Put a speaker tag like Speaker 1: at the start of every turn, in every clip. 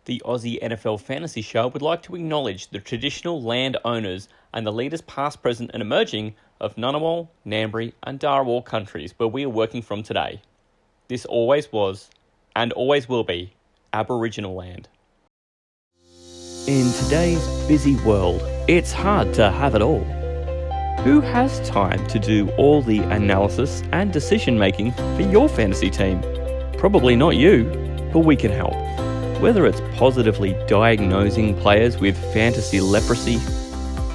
Speaker 1: The Aussie NFL Fantasy Show would like to acknowledge the traditional land owners and the leaders past, present and emerging of Ngunnawal, Ngambri and Darawal countries where we are working from today. This always was, and always will be, Aboriginal land. In today's busy world, it's hard to have it all. Who has time to do all the analysis and decision making for your fantasy team? Probably not you, but we can help. Whether it's positively diagnosing players with fantasy leprosy,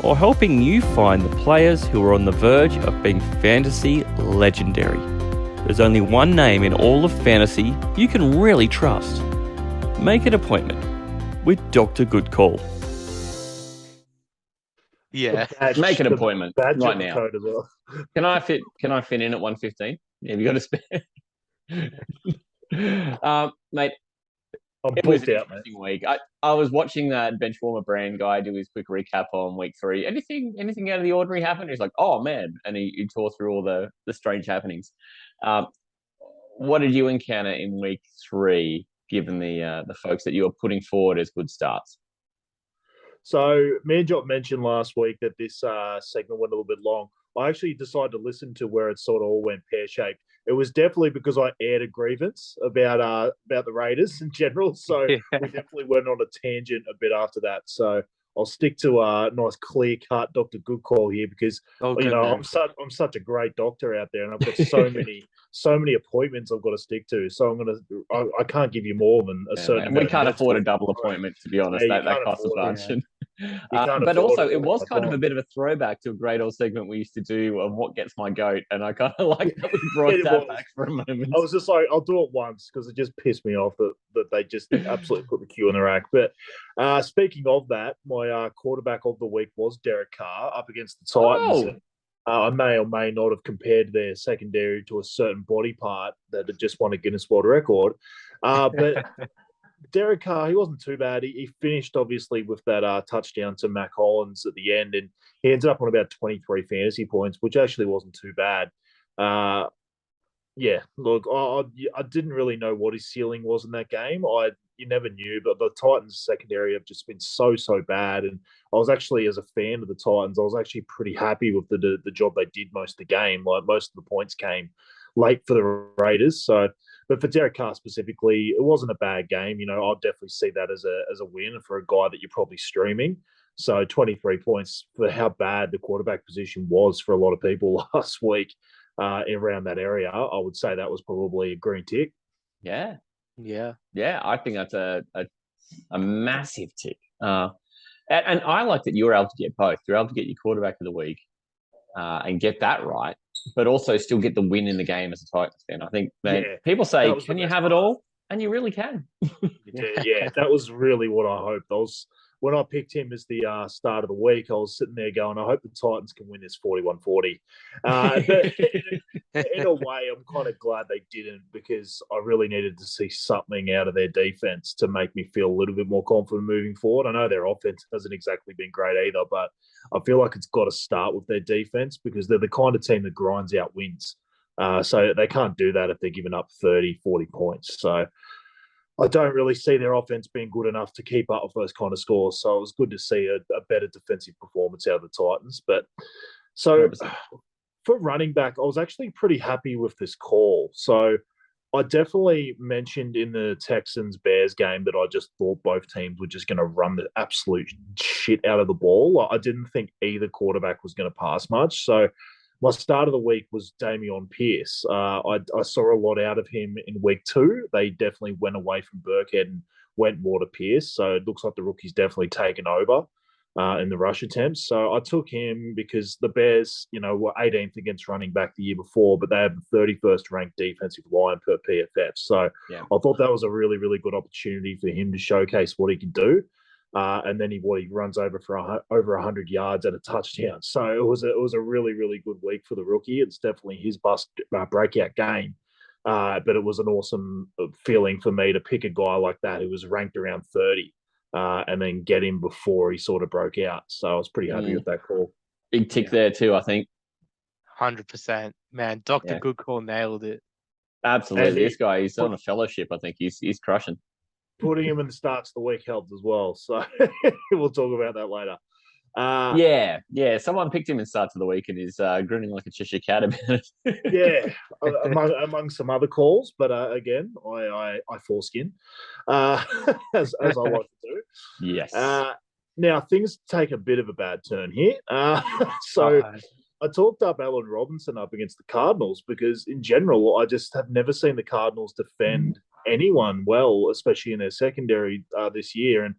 Speaker 1: or helping you find the players who are on the verge of being fantasy legendary. There's only one name in all of fantasy you can really trust. Make an appointment with Dr GoodCall.
Speaker 2: Yeah,
Speaker 3: Make an appointment right now.
Speaker 4: Code as well.
Speaker 3: Can I fit in at 115? Have you got a spare? Mate,
Speaker 4: I'm
Speaker 3: it was
Speaker 4: booked
Speaker 3: an
Speaker 4: out, mate.
Speaker 3: interesting week. I was watching that Benchwarmer brand guy do his quick recap on week 3. Anything out of the ordinary happened? He's like, oh man, and he tore through all the strange happenings. What did you encounter in week 3, given the folks that you were putting forward as good starts?
Speaker 4: So, me and Jot mentioned last week that this segment went a little bit long. I actually decided to listen to where it sort of all went pear-shaped. It was definitely because I aired a grievance about the Raiders in general. So we definitely went on a tangent a bit after that. So I'll stick to a nice clear-cut Dr. GoodCall here because I'm such a great doctor out there, and I've got so many appointments I've got to stick to. So I can't give you more than a certain.
Speaker 3: We can't afford a double appointment, to be honest.
Speaker 4: Yeah,
Speaker 3: that costs a bunch.
Speaker 4: But
Speaker 3: also, it was kind of a bit of a throwback to a great old segment we used to do of what gets my goat, and I kind of like that we brought that back for a moment.
Speaker 4: I was just like, I'll do it once because it just pissed me off that they just absolutely put the Q in the rack. But speaking of that, my quarterback of the week was Derek Carr up against the Titans. I may or may not have compared their secondary to a certain body part that had just won a Guinness World Record. But Derek Carr, he wasn't too bad. He finished, obviously, with that touchdown to Mac Hollins at the end, and he ended up on about 23 fantasy points, which actually wasn't too bad. Look, I didn't really know what his ceiling was in that game. You never knew, but the Titans' secondary have just been so bad, and I was actually, as a fan of the Titans, I was actually pretty happy with the job they did most of the game. Like, most of the points came late for the Raiders, so... But for Derek Carr specifically, it wasn't a bad game. I'll definitely see that as a win for a guy that you're probably streaming. So 23 points for how bad the quarterback position was for a lot of people last week around that area. I would say that was probably a green tick.
Speaker 3: Yeah. I think that's a massive tick. And I like that you were able to get both. You're able to get your quarterback of the week and get that right, but also still get the win in the game as a Titans fan. I think, people say, can you have it all? And you really can.
Speaker 4: That was really what I hoped. When I picked him as the start of the week, I was sitting there going, I hope the Titans can win this 41-40. But in a way, I'm kind of glad they didn't, because I really needed to see something out of their defense to make me feel a little bit more confident moving forward. I know their offense hasn't exactly been great either, but I feel like it's got to start with their defense, because they're the kind of team that grinds out wins. So they can't do that if they're giving up 30, 40 points. So I don't really see their offense being good enough to keep up with those kind of scores. So it was good to see a better defensive performance out of the Titans. But so 100%. For running back, I was actually pretty happy with this call. So I definitely mentioned in the Texans-Bears game that I just thought both teams were just going to run the absolute shit out of the ball. I didn't think either quarterback was going to pass much. So my start of the week was Dameon Pierce. I saw a lot out of him in week 2. They definitely went away from Burkhead and went more to Pierce. So it looks like the rookie's definitely taken over in the rush attempts. So I took him because the Bears, were 18th against running back the year before, but they had the 31st ranked defensive line per PFF. So I thought that was a really, really good opportunity for him to showcase what he can do. And then he runs over for over 100 yards and a touchdown. So it was a really, really good week for the rookie. It's definitely his breakout game. But it was an awesome feeling for me to pick a guy like that who was ranked around 30 and then get him before he sort of broke out. So I was pretty happy with that call.
Speaker 3: Big tick there too, I think.
Speaker 2: 100%. Man, Dr. GoodCall nailed it.
Speaker 3: Absolutely. This guy, he's on a fellowship, I think. He's crushing.
Speaker 4: putting him in the starts of the week helped as well. So we'll talk about that later.
Speaker 3: Yeah. Someone picked him in starts of the week and is grinning like a Cheshire cat about it.
Speaker 4: Yeah, among some other calls, but again, I foreskin, as I like to do.
Speaker 3: Yes.
Speaker 4: Now things take a bit of a bad turn here. So I talked up Allen Robinson up against the Cardinals because, in general, I just have never seen the Cardinals defend anyone well, especially in their secondary this year. And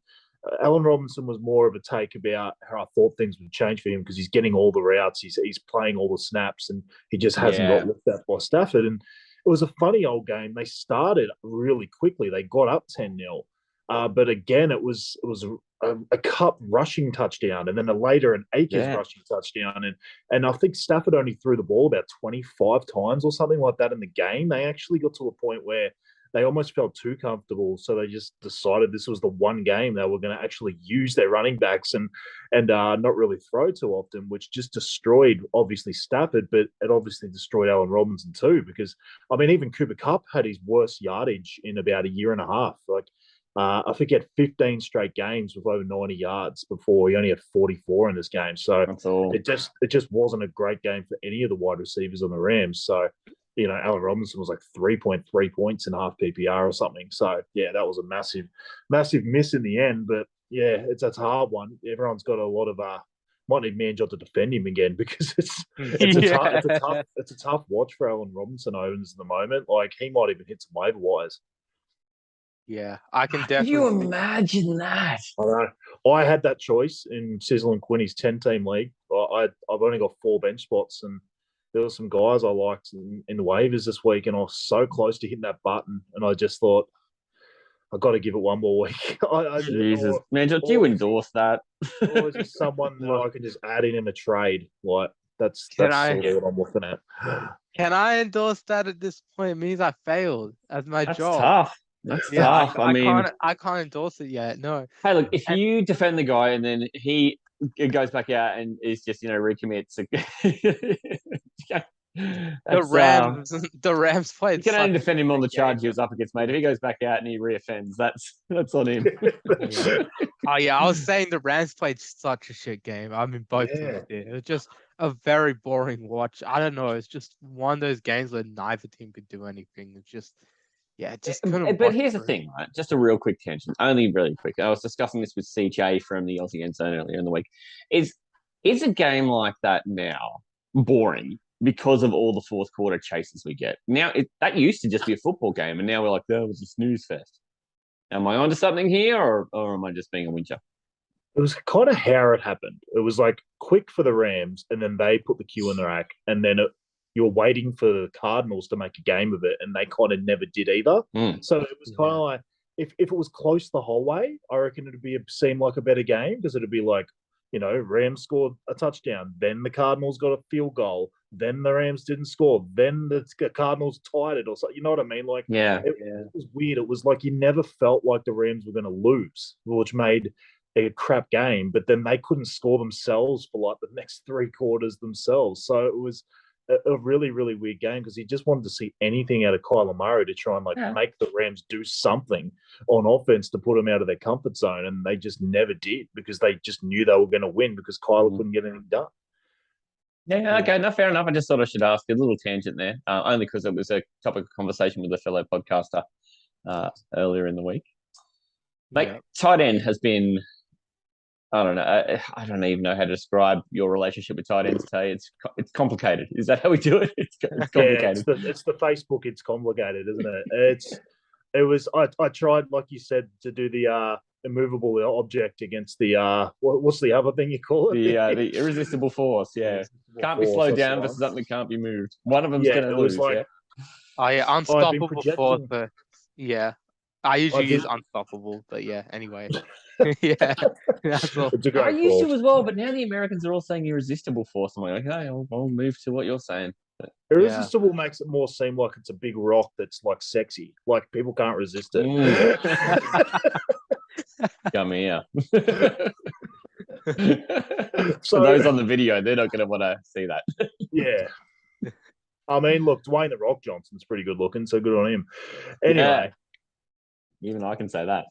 Speaker 4: Allen Robinson was more of a take about how I thought things would change for him because he's getting all the routes, he's playing all the snaps, and he just hasn't got looked at by Stafford. And it was a funny old game. They started really quickly. They got up 10-0. But again, it was a Cup rushing touchdown, and then later an Akers rushing touchdown, and I think Stafford only threw the ball about 25 times or something like that in the game. They actually got to a point where they almost felt too comfortable, so they just decided this was the one game they were going to actually use their running backs and not really throw too often, which just destroyed obviously Stafford, but it obviously destroyed Allen Robinson too. Because I mean, even Cooper Kupp had his worst yardage in about a year and a half. Like I forget 15 straight games with over 90 yards before he only had 44 in this game. So it just wasn't a great game for any of the wide receivers on the Rams. So, you know, Allen Robinson was like 3.3 points in half PPR or something. So yeah, that was a massive miss in the end. But yeah, it's a hard one. Everyone's got a lot of might need Manjot to defend him again because it's a tough watch for Allen Robinson Owens at the moment. Like he might even hit some waiver wires.
Speaker 2: Yeah, I can definitely.
Speaker 3: Can you imagine that?
Speaker 4: I know. I had that choice in Sizzle and Quinny's 10-team league. I've only got 4 bench spots, and there were some guys I liked in the waivers this week, and I was so close to hitting that button, and I just thought, I've got to give it one more week.
Speaker 3: Jesus. Man, do you endorse that?
Speaker 4: Or is it someone that I can just add in a trade? Like, that's sort of what I'm looking at.
Speaker 2: Can I endorse that at this point? It means I failed at my job.
Speaker 3: That's tough.
Speaker 2: I can't endorse it yet. No.
Speaker 3: Hey, look, if you defend the guy and then he goes back out and is just, recommits.
Speaker 2: The Rams played.
Speaker 3: You can only defend him on the charge he was up against, mate. If he goes back out and he reoffends, that's on him.
Speaker 2: Oh yeah, I was saying the Rams played such a shit game. I mean, both teams did. It was just a very boring watch. I don't know. It's just one of those games where neither team could do anything. It's just. Yeah, just couldn't.
Speaker 3: But here's the thing, right? Just a real quick tangent, only really quick. I was discussing this with CJ from the Aussie End Zone earlier in the week. Is a game like that now boring because of all the fourth quarter chases we get? Now, that used to just be a football game, and now we're like, that was a snooze fest. Am I onto something here, or am I just being a wincher?
Speaker 4: It was kind of how it happened. It was like quick for the Rams, and then they put the cue in the rack, and then you were waiting for the Cardinals to make a game of it, and they kind of never did either. So it was kind of like, if it was close the whole way, I reckon it'd seem like a better game because it'd be like, Rams scored a touchdown, then the Cardinals got a field goal, then the Rams didn't score, then the Cardinals tied it, or something. You know what I mean? Like, it was weird. It was like you never felt like the Rams were going to lose, which made a crap game, but then they couldn't score themselves for like the next 3 quarters themselves. So it was a really, really weird game because he just wanted to see anything out of Kyler Murray to try and make the Rams do something on offense to put them out of their comfort zone, and they just never did because they just knew they were going to win because Kyler couldn't get anything done.
Speaker 3: Yeah, okay, no, fair enough. I just thought I should ask a little tangent there, only because it was a topic of conversation with a fellow podcaster earlier in the week. Tight end has been. I don't know. I don't even know how to describe your relationship with tight ends today. It's complicated. Is that how we do it? It's complicated.
Speaker 4: Yeah, it's the Facebook. It's complicated, isn't it? It was. I tried, like you said, to do the immovable object against the what's the other thing you call it?
Speaker 3: The irresistible force. Yeah, can't be slowed down versus something that can't be moved. One of them's going to lose.
Speaker 2: Unstoppable force. Yeah. I usually use unstoppable, but yeah, anyway. Yeah. That's all.
Speaker 3: I used to as well, but now the Americans are all saying irresistible force. I'm like, okay, I'll move to what you're saying. But,
Speaker 4: irresistible makes it more seem like it's a big rock that's like sexy. Like people can't resist it.
Speaker 3: Come here. So those on the video, they're not going to want to see that.
Speaker 4: Yeah. I mean, look, Dwayne the Rock Johnson's pretty good looking, so good on him. Anyway.
Speaker 3: Even I can say that.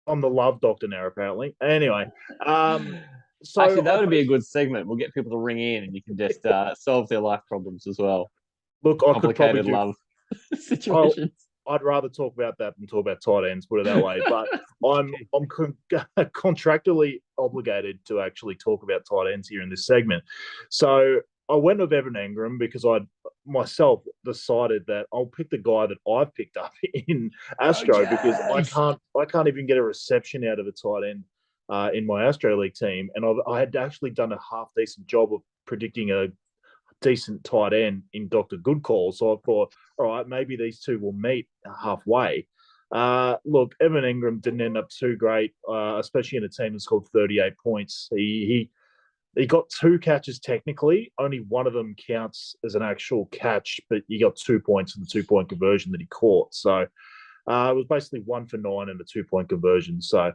Speaker 4: I'm the love doctor now, apparently. Anyway, so
Speaker 3: actually, that would be a good segment. We'll get people to ring in, and you can just solve their life problems as well.
Speaker 4: Look, I could probably
Speaker 3: Complicated love situations.
Speaker 4: I'd rather talk about that than talk about tight ends, put it that way. But I'm contractually obligated to actually talk about tight ends here in this segment. So I went with Evan Engram because I myself decided that I'll pick the guy that I've picked up in Astro because I can't even get a reception out of a tight end in my Astro League team, and I had actually done a half decent job of predicting a decent tight end in Dr GoodCall. So I thought, all right, maybe these two will meet halfway. Look, Evan Engram didn't end up too great, especially in a team that scored 38 points. He got 2 catches technically. Only one of them counts as an actual catch, but you got 2 points in the 2-point conversion that he caught. So it was basically 1 for 9 in the 2-point conversion. So,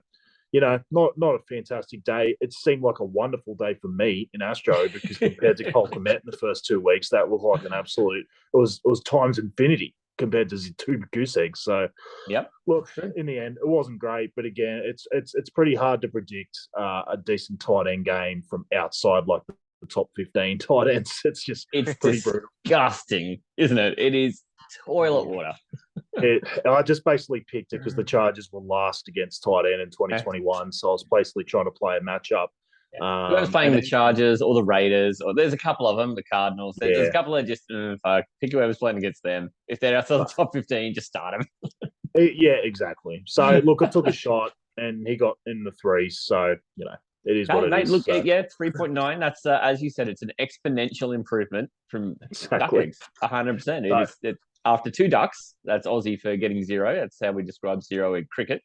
Speaker 4: not a fantastic day. It seemed like a wonderful day for me in Astro because compared to Cole Kmet in the first 2 weeks, that looked like an absolute. It was times infinity compared to the 2 goose eggs. So, look, in the end, it wasn't great, but again, it's pretty hard to predict a decent tight end game from outside like the top 15 tight ends. It's pretty brutal.
Speaker 3: Disgusting, isn't it? It is toilet water.
Speaker 4: I just basically picked it because the Chargers were last against tight end in 2021, so I was basically trying to play a matchup.
Speaker 3: Whoever's playing the Chargers or the Raiders, or there's a couple of them, the Cardinals. There's a couple of just pick whoever's playing against them. If they're outside the top 15, just start them.
Speaker 4: Yeah, exactly. So look, I took a shot and he got in the 3s. So it is what it is.
Speaker 3: Look,
Speaker 4: so.
Speaker 3: 3.9. That's as you said, it's an exponential improvement from duck eggs. 100%. It is after 2 ducks. That's Aussie for getting 0. That's how we describe 0 in cricket.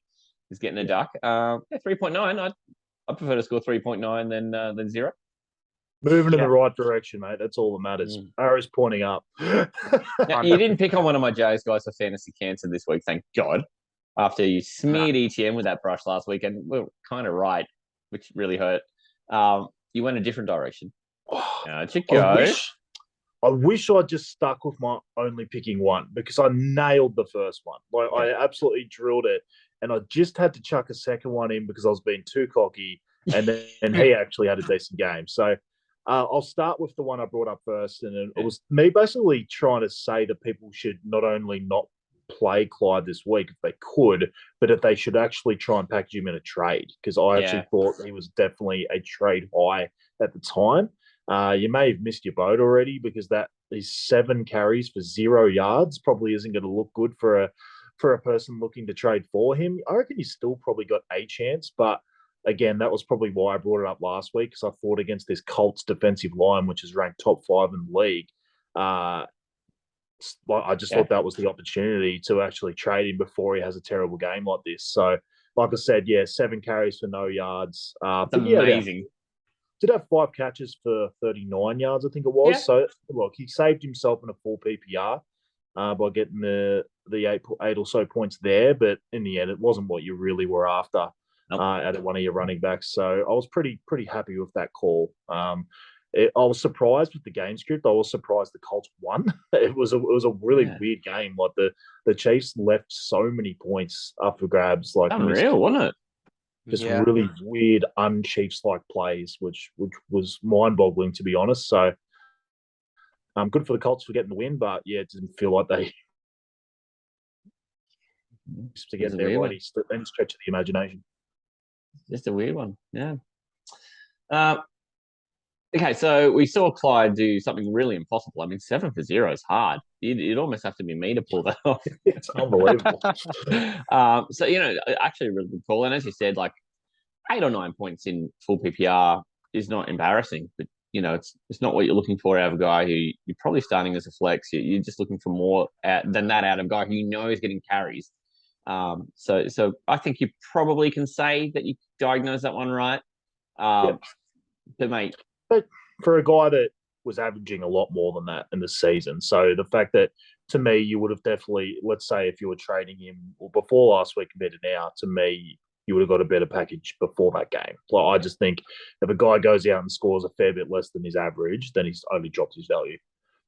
Speaker 3: Is getting a duck. 3.9. I prefer to score 3.9 than 0.
Speaker 4: Moving in the right direction, mate. That's all that matters. Arrow's pointing up.
Speaker 3: Now, you didn't pick on one of my Jays guys for fantasy cancer this week, thank God. After you smeared ETM with that brush last week, and we were kind of right, which really hurt. You went a different direction. How'd you go?
Speaker 4: I wish I just stuck with my only picking one because I nailed the first one. I absolutely drilled it, and I just had to chuck a second one in because I was being too cocky, and then he actually had a decent game. So I'll start with the one I brought up first, and it was me basically trying to say that people should not only not play Clyde this week if they could, but if they should actually try and package him in a trade because I actually thought he was definitely a trade high at the time. You may have missed your boat already because that is 7 carries for 0 yards. Probably isn't going to look good for a person looking to trade for him. I reckon he's still probably got a chance, but again, that was probably why I brought it up last week because I thought against this Colts defensive line, which is ranked top 5 in the league, I just thought that was the opportunity to actually trade him before he has a terrible game like this. So, like I said, 7 carries for no yards.
Speaker 3: That's amazing.
Speaker 4: Did have 5 catches for 39 yards, I think it was. Yeah. So, look, he saved himself in a full PPR by getting the 8 or so points there. But in the end, it wasn't what you really were after out of one of your running backs. So I was pretty happy with that call. I was surprised with the game script. I was surprised the Colts won. It was a really weird game. Like the Chiefs left so many points up for grabs. Like
Speaker 3: unreal, wasn't it?
Speaker 4: Just really weird, un-Chiefs-like plays, which was mind-boggling, to be honest. So, good for the Colts for getting the win, but it didn't feel like they to get there by any stretch of the imagination.
Speaker 3: Just a weird one, yeah. Okay, so we saw Clyde do something really impossible. I mean, 7 for 0 is hard. You'd almost have to be me to pull that off.
Speaker 4: It's unbelievable.
Speaker 3: So, actually a really good call. And as you said, like 8 or 9 points in full PPR is not embarrassing, but, it's not what you're looking for out of a guy who you're probably starting as a flex. You're just looking for more than that out of a guy who you know is getting carries. So I think you probably can say that you diagnosed that one right. But, mate,
Speaker 4: but for a guy that was averaging a lot more than that in the season, so the fact that to me you would have definitely, let's say if you were trading him before last week compared to now, to me you would have got a better package before that game. Like I just think if a guy goes out and scores a fair bit less than his average, then he's only dropped his value.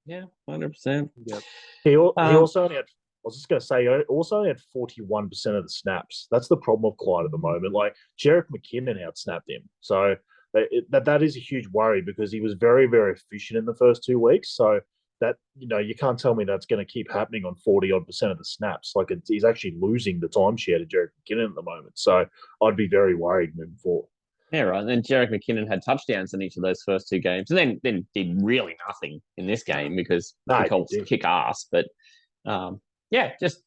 Speaker 3: Yeah, 100%.
Speaker 4: Yep. He also only had was just going to say, also only had 41% of the snaps. That's the problem with Clyde at the moment. Like, Jerick McKinnon outsnapped him. So that is a huge worry because he was very, very efficient in the first 2 weeks. So that, you can't tell me that's going to keep happening on 40-odd% of the snaps. Like, he's actually losing the timeshare to Jerick McKinnon at the moment. So I'd be very worried moving forward.
Speaker 3: Yeah, right. And then Jerick McKinnon had touchdowns in each of those first 2 games, and then did really nothing in this game because the Colts kick ass. But just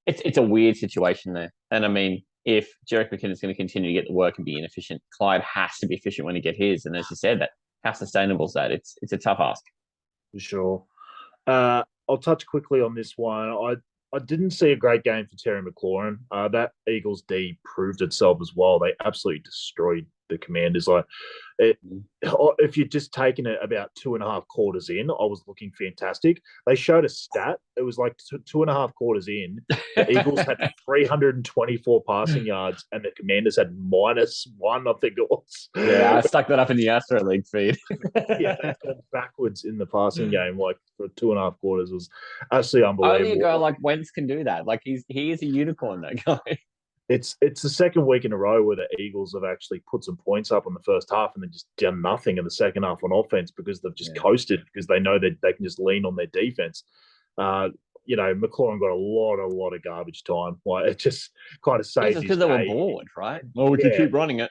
Speaker 3: it's a weird situation there. And I mean, if Jerick McKinnon is going to continue to get the work and be inefficient, Clyde has to be efficient when he get his. And as you said, that how sustainable is that? It's a tough ask.
Speaker 4: For sure. I'll touch quickly on this one. I didn't see a great game for Terry McLaurin. That Eagles D proved itself as well. They absolutely destroyed the Commanders. If you'd just taken it about 2.5 quarters in, I was looking fantastic. They showed a stat. It was like 2.5 quarters in. The Eagles had 324 passing yards, and the Commanders had -1, I think it was.
Speaker 3: Yeah, I stuck that up in the Astro League feed.
Speaker 4: Yeah, they've gone backwards in the passing game, like for 2.5 quarters. It was absolutely unbelievable.
Speaker 3: Only a guy like Wentz can do that. Like he is a unicorn, that guy.
Speaker 4: It's the second week in a row where the Eagles have actually put some points up in the first half and then just done nothing in the second half on offense because they've just coasted because they know that they can just lean on their defense. McLaurin got a lot of garbage time. Like, it just kind of saves
Speaker 3: because they were bored, right?
Speaker 4: Well,
Speaker 3: we can keep running it.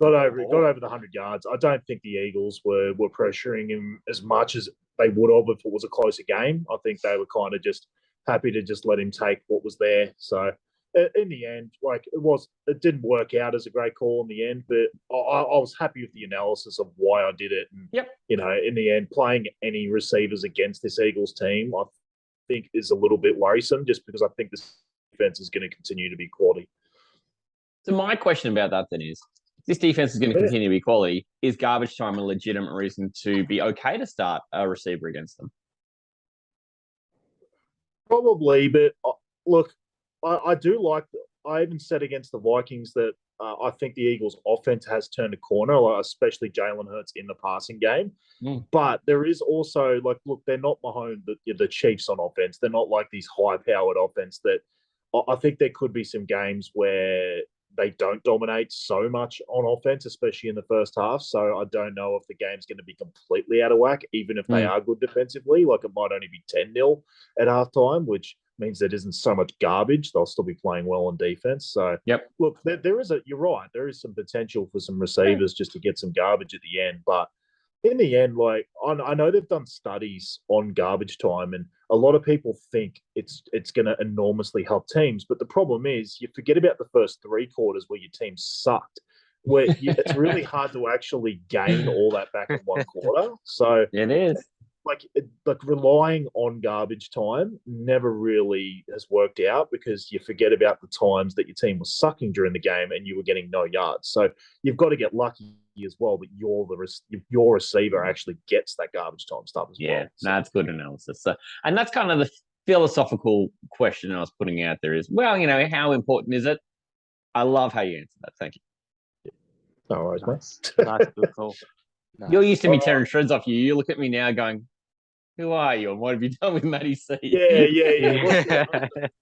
Speaker 4: Got over the 100 yards. I don't think the Eagles were pressuring him as much as they would have if it was a closer game. I think they were kind of just happy to just let him take what was there. So in the end, it didn't work out as a great call in the end, but I was happy with the analysis of why I did it. And, in the end, playing any receivers against this Eagles team, I think is a little bit worrisome just because I think this defense is going to continue to be quality.
Speaker 3: So my question about that then is, this defense is going to continue to be quality. Is garbage time a legitimate reason to be okay to start a receiver against them?
Speaker 4: Probably, but look, I do like. I even said against the Vikings that I think the Eagles' offense has turned a corner, especially Jalen Hurts in the passing game. But there is also they're not Mahomes, the Chiefs on offense. They're not like these high-powered offense. That I think there could be some games where they don't dominate so much on offense, especially in the first half. So I don't know if the game's going to be completely out of whack, even if they are good defensively. Like, it might only be 10-0 at halftime, which means there isn't so much garbage. They'll still be playing well on defense. So, look, you're right. There is some potential for some receivers just to get some garbage at the end. But in the end, I know they've done studies on garbage time, and a lot of people think it's going to enormously help teams. But the problem is you forget about the first 3 quarters where your team sucked, where it's really hard to actually gain all that back in 1 quarter. So
Speaker 3: it is.
Speaker 4: Relying on garbage time never really has worked out because you forget about the times that your team was sucking during the game and you were getting no yards. So you've got to get lucky as well that your receiver actually gets that garbage time stuff as well.
Speaker 3: Yeah, that's good analysis. So, and that's kind of the philosophical question I was putting out there is, how important is it? I love how you answered that. Thank you.
Speaker 4: No worries,
Speaker 2: mate. Nice, good call.
Speaker 3: Nice. You're used to me tearing shreds off you. You look at me now going, who are you and what have you done with Matty C?
Speaker 4: Yeah.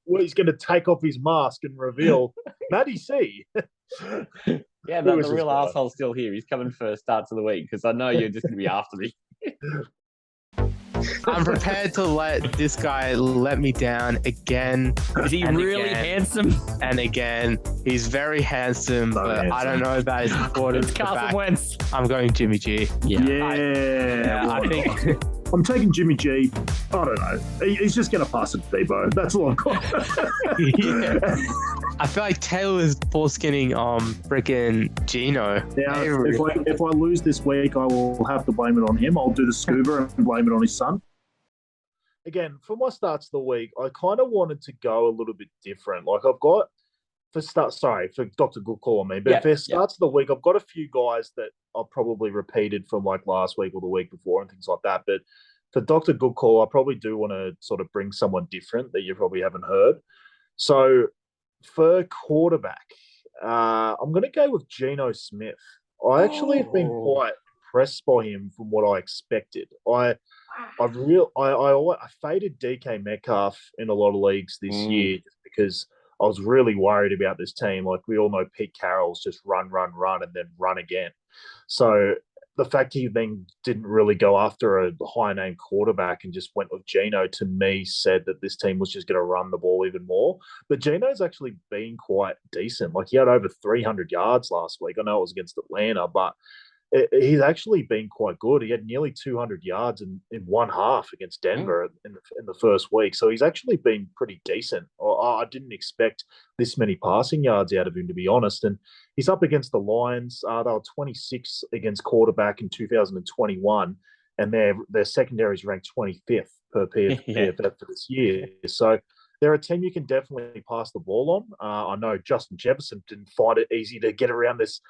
Speaker 4: Well, he's going to take off his mask and reveal Matty C.
Speaker 3: Yeah, but the real asshole's still here. He's coming for starts of the week because I know you're just going to be after me.
Speaker 2: I'm prepared to let this guy let me down again.
Speaker 1: Is he really handsome?
Speaker 2: And again, he's very handsome, but I don't know about his importance.
Speaker 1: It's Carson Wentz.
Speaker 2: I'm going Jimmy G.
Speaker 4: Yeah.
Speaker 2: I think
Speaker 4: I'm taking Jimmy G. I don't know. He's just going to pass it to Debo. That's all I've got.
Speaker 2: I feel like Taylor's foreskinning freaking Gino.
Speaker 4: Yeah, if I lose this week, I will have to blame it on him. I'll do the scuba and blame it on his son. Again, for my starts of the week, I kind of wanted to go a little bit different. I've got for Dr. GoodCall, but for starts of the week, I've got a few guys that I've probably repeated from last week or the week before and things like that. But for Dr. GoodCall, I probably do want to sort of bring someone different that you probably haven't heard. So for quarterback, I'm going to go with Geno Smith. I actually have been quite impressed by him from what I expected. I faded DK Metcalf in a lot of leagues this year just because I was really worried about this team. Like we all know, Pete Carroll's just run, and then run again. So the fact he then didn't really go after a high name quarterback and just went with Geno, to me, said that this team was just going to run the ball even more. But Geno's actually been quite decent. Like he had over 300 yards last week. I know it was against Atlanta, but he's actually been quite good. He had nearly 200 yards in one half against Denver in the first week. So he's actually been pretty decent. I didn't expect this many passing yards out of him, to be honest. And he's up against the Lions. They were 26 against quarterback in 2021, and their secondary is ranked 25th per PFF for this year. So they're a team you can definitely pass the ball on. I know Justin Jefferson didn't find it easy to get around this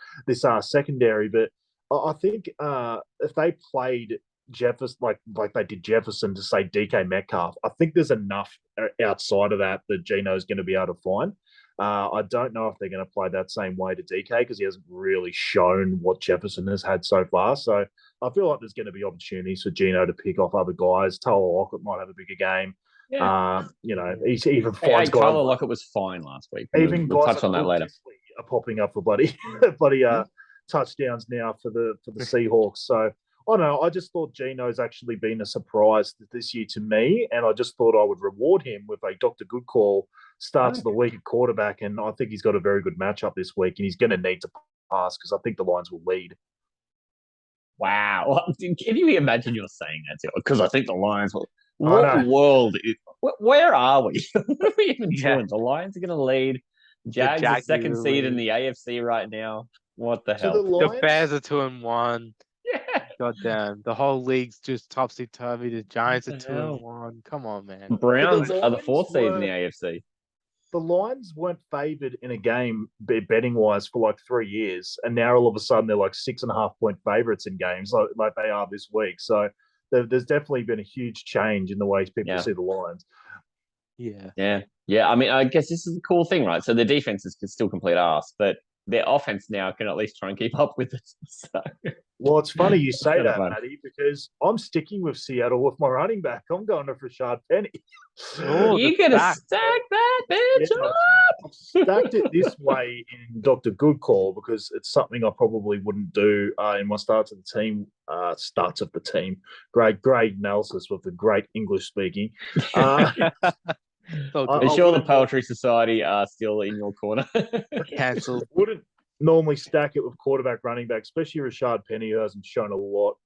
Speaker 4: secondary, but I think if they played Jefferson like they did Jefferson to say DK Metcalf, I think there's enough outside of that Geno's going to be able to find. I don't know if they're going to play that same way to DK because he hasn't really shown what Jefferson has had so far. So I feel like there's going to be opportunities for Geno to pick off other guys. Talor Lockett might have a bigger game. Yeah. He's even finds guys.
Speaker 3: Talor Lockett was fine last week.
Speaker 4: Even
Speaker 3: we'll
Speaker 4: guys
Speaker 3: touch on that later.
Speaker 4: Are popping up for bloody touchdowns now for the Seahawks. So I don't know. I just thought Geno's actually been a surprise this year to me, and I just thought I would reward him with a Dr GoodCall starts of the week at quarterback, and I think he's got a very good matchup this week, and he's going to need to pass because I think the Lions will lead.
Speaker 3: Wow. Can you imagine you're saying that? Because I think the Lions will. What world is... Where are we? What are we even doing? The Lions are going to lead. Jags are second seed in the AFC right now. What the hell?
Speaker 2: The Bears are 2-1.
Speaker 3: Yeah.
Speaker 2: Goddamn. The whole league's just topsy-turvy. The Giants are 2-1. Come on, man.
Speaker 3: Browns are the fourth seed in the AFC.
Speaker 4: The Lions weren't favoured in a game betting-wise for like 3 years, and now all of a sudden they're like 6.5-point favourites in games like they are this week. So there's definitely been a huge change in the way people see the Lions.
Speaker 3: Yeah. I mean, I guess this is the cool thing, right? So the defenses can still complete arse, but their offense now can at least try and keep up with it. So.
Speaker 4: Well, it's funny you say that, Matty, because I'm sticking with Seattle with my running back. I'm going to Rashad Penny.
Speaker 3: You're going to stack that bitch up.
Speaker 4: I've stacked it this way in Dr. GoodCall because it's something I probably wouldn't do in my starts of the team. Great analysis with the great English speaking.
Speaker 3: Are sure the Poetry Society are still in your corner?
Speaker 2: Cancelled.
Speaker 4: Wouldn't normally stack it with quarterback, running back, especially Rashad Penny, who hasn't shown a lot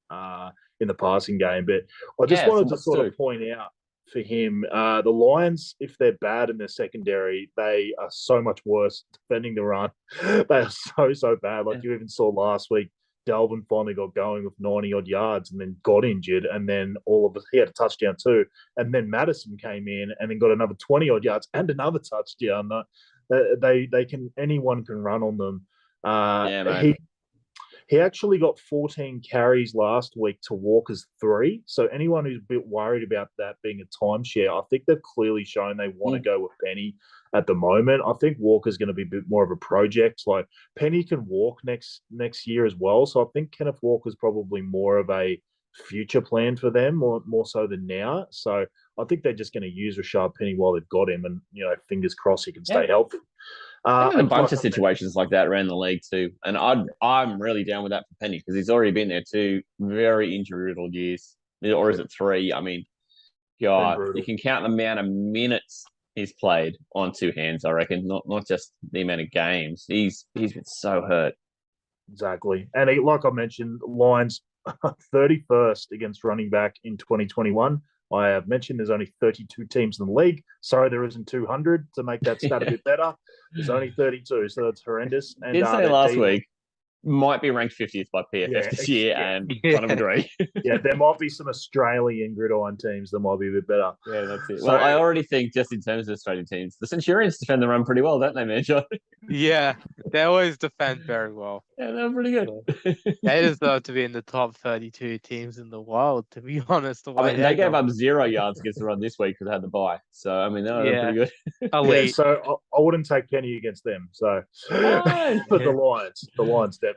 Speaker 4: in the passing game. But I just wanted to sort of point out for him, the Lions, if they're bad in their secondary, they are so much worse defending the run. They are so bad. Like you even saw last week, Dalvin finally got going with 90-odd yards and then got injured, and then he had a touchdown too. And then Madison came in and then got another 20-odd yards and another touchdown. Anyone can run on them. He actually got 14 carries last week to Walker's 3. So anyone who's a bit worried about that being a timeshare, I think they've clearly shown they want to go with Penny at the moment. I think Walker's going to be a bit more of a project. Like Penny can walk next year as well. So I think Kenneth Walker's probably more of a future plan for them, more so than now. So I think they're just going to use Rashad Penny while they've got him, and fingers crossed he can stay healthy.
Speaker 3: A bunch of situations like that around the league too, and I'm really down with that for Penny because he's already been there 2 very injury-riddled years, or is it 3? I mean, God, you can count the amount of minutes he's played on 2 hands. I reckon, not just the amount of games. He's been so hurt.
Speaker 4: Exactly, and like I mentioned, Lions 31st against running back in 2021. I have mentioned there's only 32 teams in the league. Sorry, there isn't 200 to make that stat a bit better. There's only 32, so that's horrendous. And
Speaker 3: did say last week might be ranked 50th by PFF this year, and kind of agree.
Speaker 4: There might be some Australian gridiron teams that might be a bit better.
Speaker 3: Yeah, that's it. So, well, I already think just in terms of Australian teams, the Centurions defend the run pretty well, don't they, man, John?
Speaker 2: Yeah, they always defend very well.
Speaker 3: Yeah, they're pretty good.
Speaker 2: They deserve to be in the top 32 teams in the world, to be honest.
Speaker 3: They gave up 0 yards against the run this week because they had the bye. So, I mean, they're pretty good.
Speaker 4: So I wouldn't take Penny against them. So, but the Lions definitely.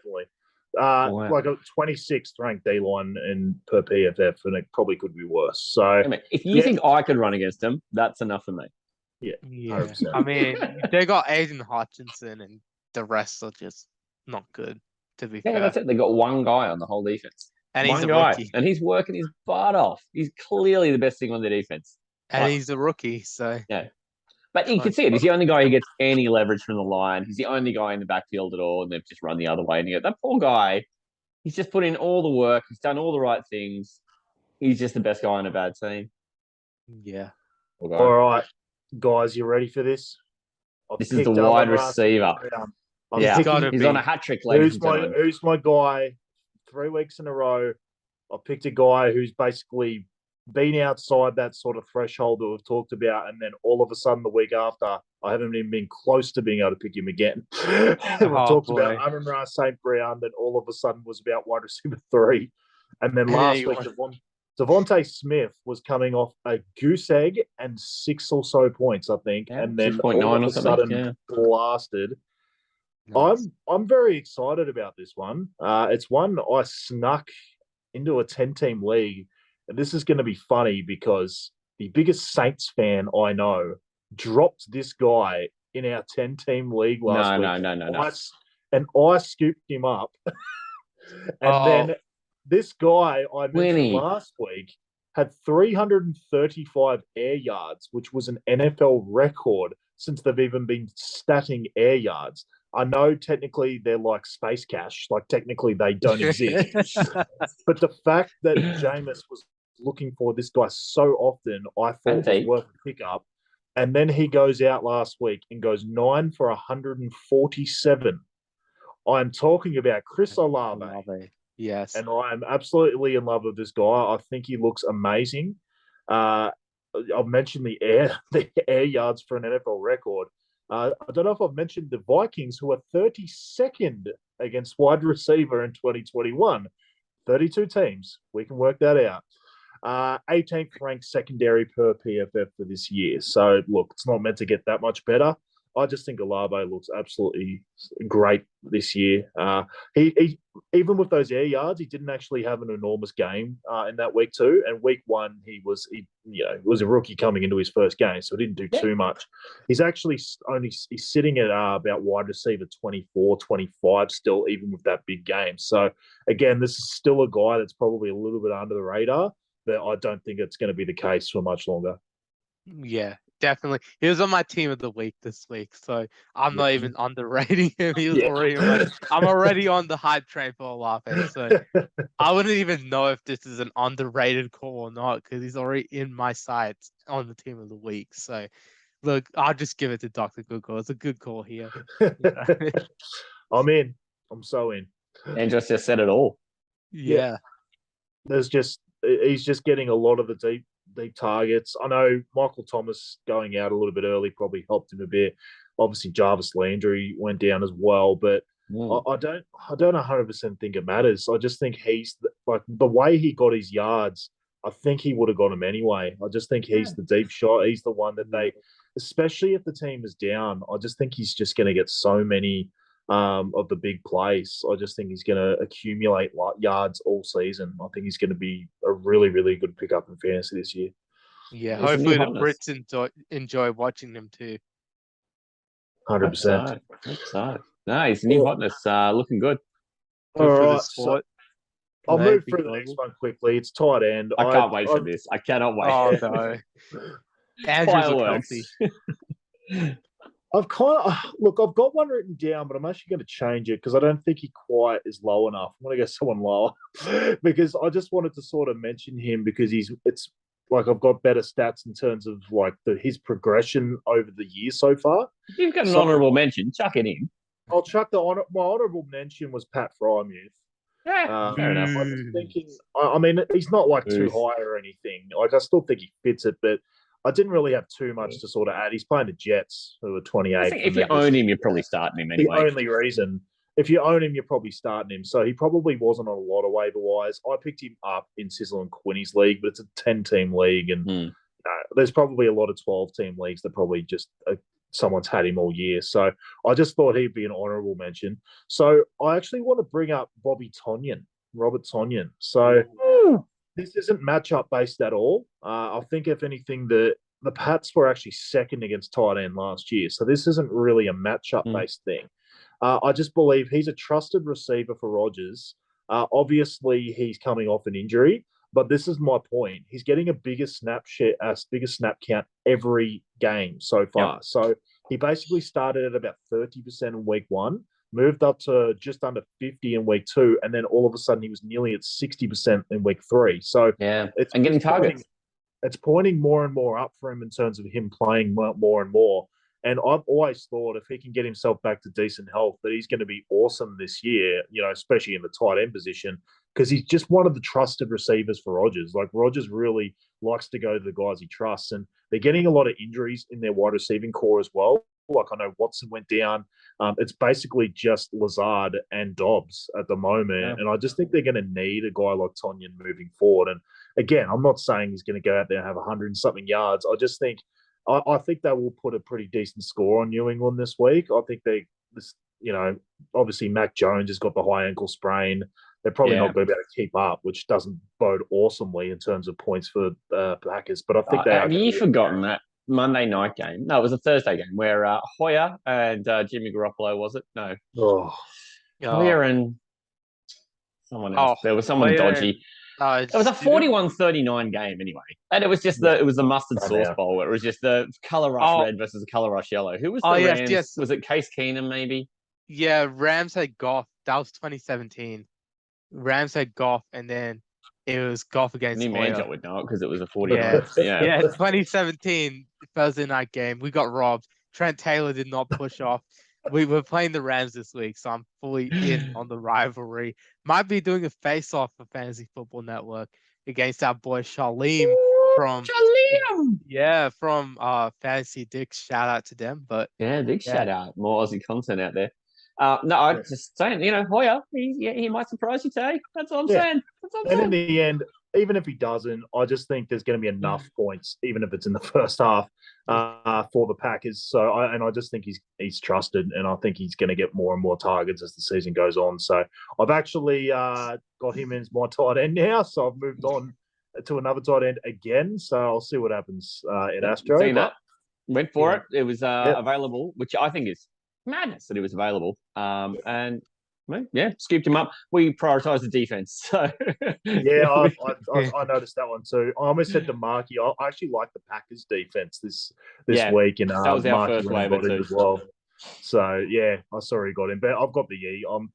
Speaker 4: Like a 26th ranked D line and per PFF, and it probably could be worse. So,
Speaker 3: I mean, if you think I could run against them, that's enough for me.
Speaker 4: Yeah.
Speaker 2: 100%. I mean, they got Aiden Hutchinson, and the rest are just not good. To be fair,
Speaker 3: that's it. They got one guy on the whole defense,
Speaker 2: and
Speaker 3: one
Speaker 2: he's a
Speaker 3: guy,
Speaker 2: rookie,
Speaker 3: and he's working his butt off. He's clearly the best thing on the defense,
Speaker 2: and he's a rookie. So
Speaker 3: yeah. But you can see it. He's the only guy who gets any leverage from the line. He's the only guy in the backfield at all, and they've just run the other way. And you go, that poor guy, he's just put in all the work. He's done all the right things. He's just the best guy on a bad team.
Speaker 2: Yeah.
Speaker 4: All right, guys, you ready for this?
Speaker 3: This is the wide receiver.
Speaker 2: He's
Speaker 3: on a hat trick, ladies and gentlemen.
Speaker 4: Who's my guy? 3 weeks in a row, I picked a guy who's basically been outside that sort of threshold that we've talked about, and then all of a sudden the week after, I haven't even been close to being able to pick him again. We've talked about Amon Ra St. Brown, then all of a sudden was about wide receiver 3. And then last week, Devonta Smith was coming off a goose egg and 6 or so points, I think, and then all of a sudden blasted. Nice. I'm very excited about this one. It's one I snuck into a 10-team league. And this is going to be funny because the biggest Saints fan I know dropped this guy in our 10-team league last week. No. And I scooped him up. And then this guy I mentioned last week had 335 air yards, which was an NFL record since they've even been statting air yards. I know technically they're like space cash, like technically they don't exist. But the fact that Jameis was looking for this guy so often, I thought was worth a pickup. And then he goes out last week and goes 9 for 147. I'm talking about Chris Olave.
Speaker 2: Yes.
Speaker 4: And I am absolutely in love with this guy. I think he looks amazing. I've mentioned the air yards for an NFL record. I don't know if I've mentioned the Vikings, who are 32nd against wide receiver in 2021. 32 teams. We can work that out. 18th ranked secondary per PFF for this year. So, look, it's not meant to get that much better. I just think Olave looks absolutely great this year. He even with those air yards, he didn't actually have an enormous game in that week too. And week 1, he was a rookie coming into his first game, so he didn't do too much. He's actually he's sitting at about wide receiver 24, 25 still, even with that big game. So again, this is still a guy that's probably a little bit under the radar, but I don't think it's going to be the case for much longer.
Speaker 2: Yeah. Definitely. He was on my team of the week this week, so I'm not even underrating him. He was already I'm already on the hype train for Olave, so I wouldn't even know if this is an underrated call or not because he's already in my sights on the team of the week. So, look, I'll just give it to Dr. GoodCall. It's a good call here.
Speaker 4: I'm in. I'm so in.
Speaker 3: And just said it all.
Speaker 2: Yeah.
Speaker 4: He's just getting a lot of the deep targets. I know Michael Thomas going out a little bit early probably helped him a bit. Obviously, Jarvis Landry went down as well, but I don't 100% think it matters. I just think he's the way he got his yards. I think he would have got him anyway. I just think he's the deep shot. He's the one that they, especially if the team is down. I just think he's just going to get so many of the big plays. I just think he's going to accumulate yards all season. I think he's going to be a really, really good pickup in fantasy this year.
Speaker 2: Yeah, hopefully the Brits enjoy watching them too.
Speaker 4: 100%.
Speaker 3: No, he's new hotness. Looking good.
Speaker 4: All right, so I'll move through the next one quickly. It's tight end.
Speaker 3: I can't wait for this. I cannot wait.
Speaker 2: Oh no, Andrew's healthy.
Speaker 4: I've got one written down, but I'm actually going to change it because I don't think he quite is low enough. I'm going to go someone lower because I just wanted to sort of mention him because it's like I've got better stats in terms of like his progression over the year so far.
Speaker 3: You've got an honourable mention. Chuck it in.
Speaker 4: I'll chuck my honourable mention was Pat Frymuth.
Speaker 3: Yeah, fair enough.
Speaker 4: I'm just thinking. I mean, he's not like too high or anything. Like I still think he fits it, but I didn't really have too much to sort of add. He's playing the Jets, who are 28.
Speaker 3: If you own him, you're probably starting him anyway.
Speaker 4: The only reason. If you own him, you're probably starting him. So he probably wasn't on a lot of waiver wires. I picked him up in Sizzle and Quinny's league, but it's a 10-team league. And there's probably a lot of 12-team leagues that probably just someone's had him all year. So I just thought he'd be an honourable mention. So I actually want to bring up Robert Tonyan. So this isn't matchup based at all. I think if anything, the Pats were actually second against tight end last year. So this isn't really a matchup based thing. I just believe he's a trusted receiver for Rodgers. Obviously, he's coming off an injury, but this is my point. He's getting a bigger snap count every game so far. Yep. So he basically started at about 30% in week 1, moved up to just under 50 in week 2, and then all of a sudden he was nearly at 60% in week 3. So
Speaker 3: it's getting targets.
Speaker 4: It's pointing more and more up for him in terms of him playing more and more. And I've always thought if he can get himself back to decent health, that he's going to be awesome this year, especially in the tight end position, because he's just one of the trusted receivers for Rodgers. Like, Rodgers really likes to go to the guys he trusts, and they're getting a lot of injuries in their wide receiving core as well. Like, I know Watson went down. It's basically just Lazard and Dobbs at the moment. And I just think they're going to need a guy like Tonyan moving forward. And again, I'm not saying he's going to go out there and have 100-something yards. I just think I think they will put a pretty decent score on New England this week. I think obviously Mac Jones has got the high ankle sprain. They're probably not going to be able to keep up, which doesn't bode awesomely in terms of points for Packers. But I think they
Speaker 3: have you forgotten that Monday night game? No, it was a Thursday game where Hoyer and Jimmy Garoppolo, was it? No. Hoyer and someone else. There was someone dodgy. It was a 41-39 game anyway. And it was just the mustard sauce bowl where it was just the color rush red versus the color rush yellow. Who was the Rams? Yes. Was it Case Keenum maybe?
Speaker 2: Yeah, Rams had Goff. That was 2017. Rams had Goff, and then it was Goff against
Speaker 3: New Manjot would know it because it was a 49.
Speaker 2: Yeah, 2017 Thursday night game. We got robbed. Trent Taylor did not push off. We were playing the Rams this week, so I'm fully in on the rivalry. Might be doing a face-off for Fantasy Football Network against our boy Shalim from Fantasy Dicks. Shout out to them. But
Speaker 3: big shout out. More Aussie content out there. I'm just saying, Hoyer, he might surprise you today. That's all I'm saying.
Speaker 4: And in the end, even if he doesn't, I just think there's going to be enough points, even if it's in the first half, for the Packers. So, I just think he's trusted, and I think he's going to get more and more targets as the season goes on. So, I've actually got him as my tight end now. So, I've moved on to another tight end again. So, I'll see what happens in Astro.
Speaker 3: Seen that. Went for it. It was available, which I think is madness that it was available. And scooped him up. We prioritised the defense. So
Speaker 4: I noticed that one too. I almost said to Marky, I actually like the Packers defense this week, and
Speaker 3: that was our
Speaker 4: Marky
Speaker 3: first wave too
Speaker 4: as well. So I saw he got him, but I've got the Eagles.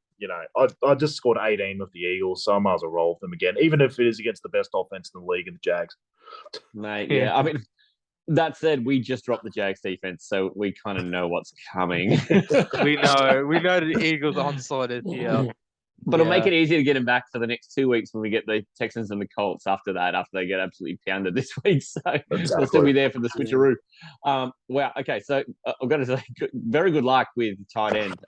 Speaker 4: I just scored 18 with the Eagles, so I might as well roll with them again, even if it is against the best offense in the league and the Jags.
Speaker 3: Mate, I mean, that said, we just dropped the Jags defense, so we kind of know what's coming.
Speaker 2: we know the Eagles onslaught is here.
Speaker 3: But it'll make it easier to get him back for the next 2 weeks when we get the Texans and the Colts after they get absolutely pounded this week. So we'll still be there for the switcheroo. Wow. Okay. So I've got to say, very good luck with tight end.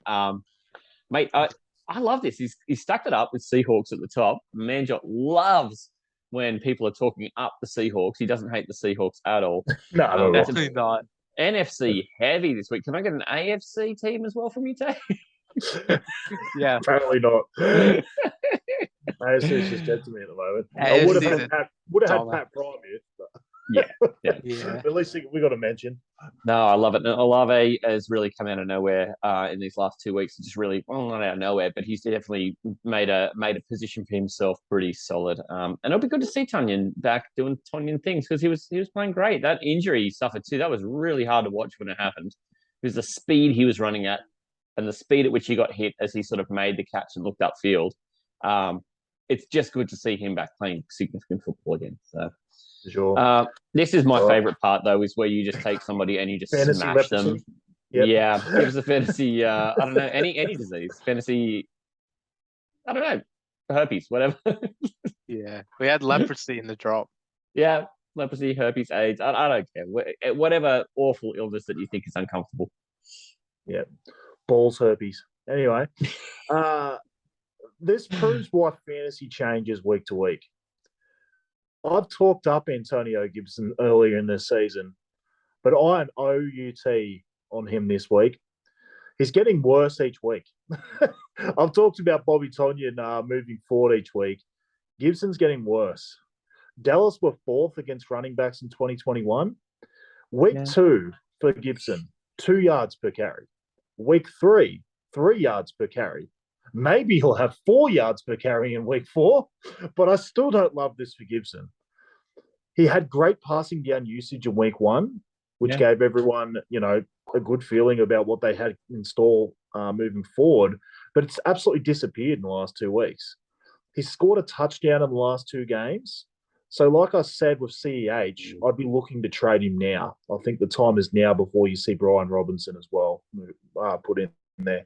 Speaker 3: Mate, I love this. He's stacked it up with Seahawks at the top. Manjot loves when people are talking up the Seahawks. He doesn't hate the Seahawks at all.
Speaker 4: No,
Speaker 2: definitely not.
Speaker 3: NFC heavy this week. Can I get an AFC team as well from you, Tay?
Speaker 2: Yeah.
Speaker 4: Apparently not. AFC is just dead to me at the moment. I would have had Pat Prime here.
Speaker 3: Yeah.
Speaker 4: At least we got to mention.
Speaker 3: No, I love it. Olave has really come out of nowhere in these last 2 weeks. Just really, not out of nowhere, but he's definitely made a position for himself pretty solid. And it'll be good to see Tonyan back doing Tonyan things because he was playing great. That injury he suffered too, that was really hard to watch when it happened. Because the speed he was running at and the speed at which he got hit as he sort of made the catch and looked upfield. It's just good to see him back playing significant football again. So.
Speaker 4: Sure.
Speaker 3: This is my favorite part, though, is where you just take somebody and you just
Speaker 4: fantasy
Speaker 3: smash them.
Speaker 4: Yep.
Speaker 3: Yeah, give us a fantasy. I don't know, any disease, fantasy. I don't know, herpes, whatever.
Speaker 2: Yeah, we had leprosy in the drop.
Speaker 3: Yeah, leprosy, herpes, AIDS. I don't care. Whatever awful illness that you think is uncomfortable.
Speaker 4: Yeah, balls, herpes. Anyway, this proves why fantasy changes week to week. I've talked up Antonio Gibson earlier in this season, but I'm OUT on him this week. He's getting worse each week. I've talked about Bobby Tonyan moving forward each week. Gibson's getting worse. Dallas were 4th against running backs in 2021. Week 2 for Gibson, 2 yards per carry. Week 3, 3 yards per carry. Maybe he'll have 4 yards per carry in week 4, but I still don't love this for Gibson. He had great passing down usage in week 1, which gave everyone, a good feeling about what they had in store moving forward, but it's absolutely disappeared in the last 2 weeks. He's scored a touchdown in the last 2 games. So like I said with CEH, I'd be looking to trade him now. I think the time is now before you see Brian Robinson as well put in there.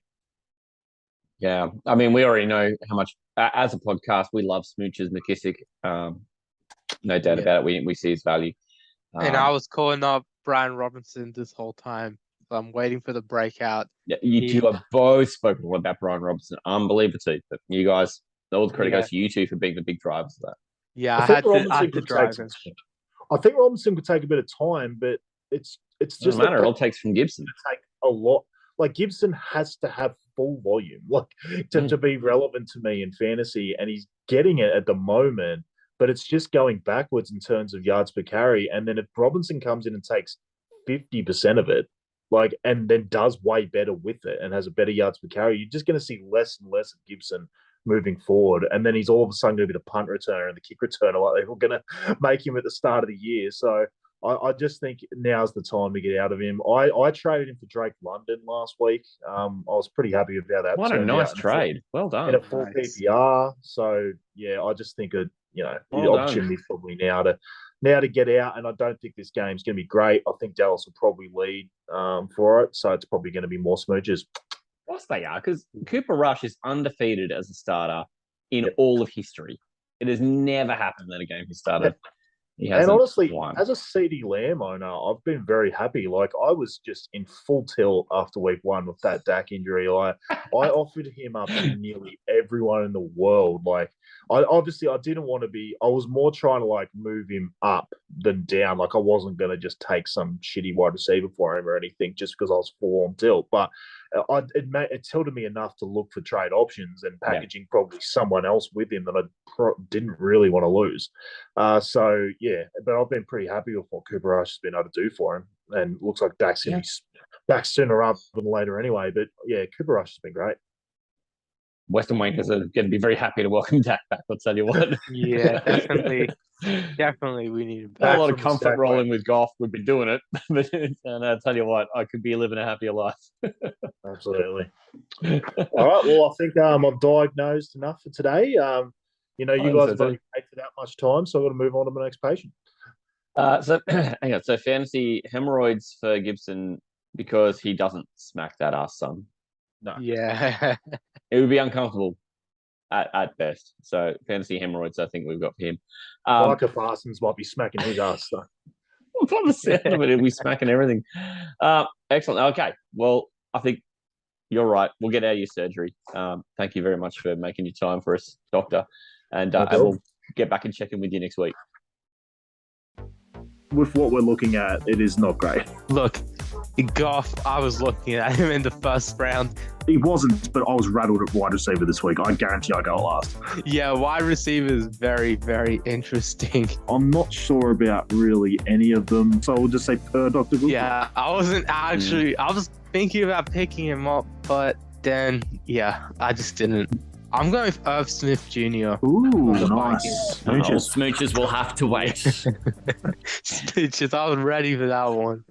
Speaker 3: Yeah. I mean, we already know how much, as a podcast, we love Smooches McKissick. No doubt about it. We see his value.
Speaker 2: And I was calling up Brian Robinson this whole time. So I'm waiting for the breakout.
Speaker 3: Yeah, you have both spoken about Brian Robinson. Unbelievable too. But you guys, all the credit goes to you two for being the big drivers of that.
Speaker 2: Yeah, I had to drive him.
Speaker 4: I think Robinson could take a bit of time, but it's just
Speaker 3: doesn't matter. It all takes from Gibson.
Speaker 4: Take a lot. Like Gibson has to have full volume, to be relevant to me in fantasy, and he's getting it at the moment. But it's just going backwards in terms of yards per carry. And then if Robinson comes in and takes 50% of it, and then does way better with it and has a better yards per carry, you're just going to see less and less of Gibson moving forward. And then he's all of a sudden going to be the punt returner and the kick returner like they were going to make him at the start of the year. So I just think now's the time to get out of him. I traded him for Drake London last week. I was pretty happy with how that
Speaker 3: What a nice trade. Well done.
Speaker 4: In a full PPR. So, yeah, I just think the opportunity probably now to get out, and I don't think this game's going to be great. I think Dallas will probably lead for it, so it's probably going to be more smooches.
Speaker 3: Of course they are, because Cooper Rush is undefeated as a starter in all of history. It has never happened that a game he started.
Speaker 4: And honestly, as a CD Lamb owner, I've been very happy. I was just in full tilt after week 1 with that Dak injury. I offered him up to nearly everyone in the world. I didn't want to be. I was more trying to move him up than down. I wasn't going to just take some shitty wide receiver for him or anything just because I was full on tilt. But it tilted me enough to look for trade options and packaging probably someone else with him that I didn't really want to lose. But I've been pretty happy with what Cooper Rush has been able to do for him, and it looks like Dak's going to be back sooner rather than later anyway. But yeah, Cooper Rush has been great.
Speaker 3: Western Wankers are going to be very happy to welcome Dak back, I'll tell you what.
Speaker 2: Yeah, definitely. Definitely, we need him
Speaker 3: back. A lot of comfort rolling with Goff. We've been doing it. And I'll tell you what, I could be living a happier life.
Speaker 4: Absolutely. All right, well, I think I've diagnosed enough for today. You guys have only taken that much time, so I've got to move on to my next patient.
Speaker 3: Hang on. So fantasy hemorrhoids for Gibson because he doesn't smack that ass, son. No.
Speaker 2: Yeah.
Speaker 3: It would be uncomfortable at best. So fantasy hemorrhoids, I think we've got for him.
Speaker 4: Micah Parsons might be smacking his ass, though.
Speaker 3: From the sound of it, he'll be smacking everything. Excellent. Okay. Well, I think you're right. We'll get out of your surgery. Thank you very much for making your time for us, Doctor. And we'll get back and check in with you next week.
Speaker 4: With what we're looking at, it is not great.
Speaker 2: Look, Goff, I was looking at him in the first round.
Speaker 4: He wasn't, but I was rattled at wide receiver this week. I guarantee I go last.
Speaker 2: Yeah, wide receiver is very, very interesting.
Speaker 4: I'm not sure about really any of them, so we'll just say Dr. GoodCall.
Speaker 2: Yeah, I wasn't actually. I was thinking about picking him up, but then, I just didn't. I'm going with Irv Smith Jr.
Speaker 4: Ooh, nice.
Speaker 3: Smooches will have to wait.
Speaker 2: Smooches, I was ready for that one.